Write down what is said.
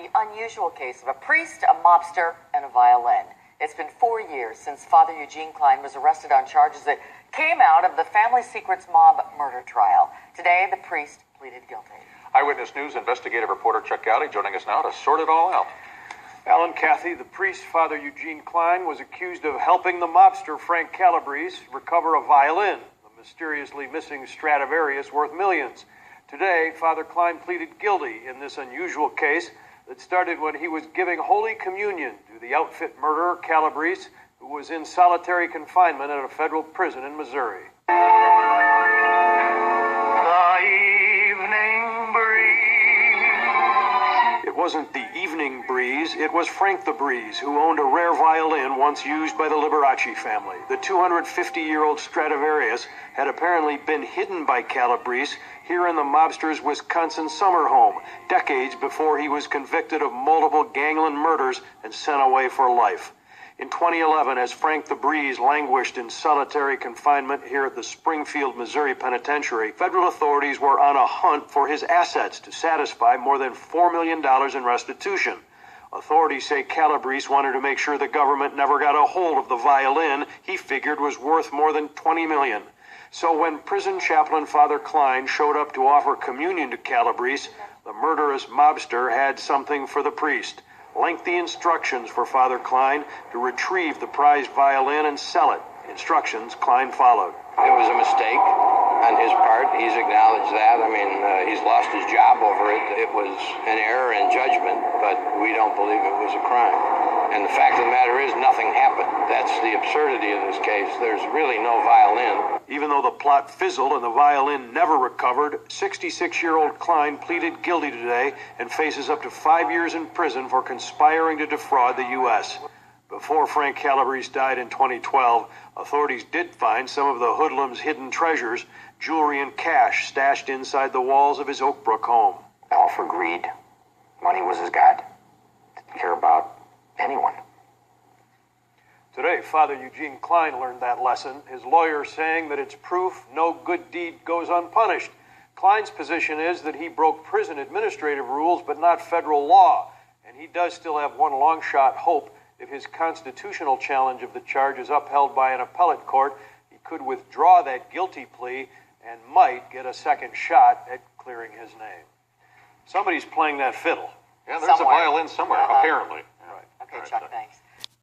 the unusual case of a priest, a mobster, and a violin. It's been 4 years since Father Eugene Klein was arrested on charges that came out of the Family Secrets mob murder trial. Today, the priest pleaded guilty. Eyewitness News investigative reporter Chuck Gowdy joining us now to sort it all out. Alan, Kathy, the priest, Father Eugene Klein, was accused of helping the mobster Frank Calabrese recover a violin, the mysteriously missing Stradivarius worth millions. Today, Father Klein pleaded guilty in this unusual case that started when he was giving Holy Communion to the outfit murderer Calabrese, who was in solitary confinement at a federal prison in Missouri. It wasn't the evening breeze, it was Frank the Breeze, who owned a rare violin once used by the Liberace family. The 250-year-old Stradivarius had apparently been hidden by Calabrese here in the mobster's Wisconsin summer home, decades before he was convicted of multiple gangland murders and sent away for life. In 2011, as Frank the Breeze languished in solitary confinement here at the Springfield, Missouri Penitentiary, federal authorities were on a hunt for his assets to satisfy more than $4 million in restitution. Authorities say Calabrese wanted to make sure the government never got a hold of the violin he figured was worth more than $20 million. So when prison chaplain Father Klein showed up to offer communion to Calabrese, the murderous mobster had something for the priest. Lengthy instructions for Father Klein to retrieve the prized violin and sell it. Instructions Klein followed. It was a mistake on his part. He's acknowledged that. I mean, he's lost his job over it. It was an error in judgment, but we don't believe it was a crime. And the fact of the matter is, nothing happened. That's the absurdity in this case. There's really no violin. Even though the plot fizzled and the violin never recovered, 66-year-old Klein pleaded guilty today and faces up to 5 years in prison for conspiring to defraud the U.S. Before Frank Calabrese died in 2012, authorities did find some of the hoodlum's hidden treasures, jewelry and cash stashed inside the walls of his Oak Brook home. All for greed. Money was his god. Didn't care about anyone. Today, Father Eugene Klein learned that lesson, his lawyer saying that it's proof no good deed goes unpunished. Klein's position is that he broke prison administrative rules, but not federal law, and he does still have one long-shot hope. If his constitutional challenge of the charge is upheld by an appellate court, he could withdraw that guilty plea and might get a second shot at clearing his name. Somebody's playing that fiddle. Yeah, there's a violin somewhere, apparently. Okay, All right, Chuck, thanks.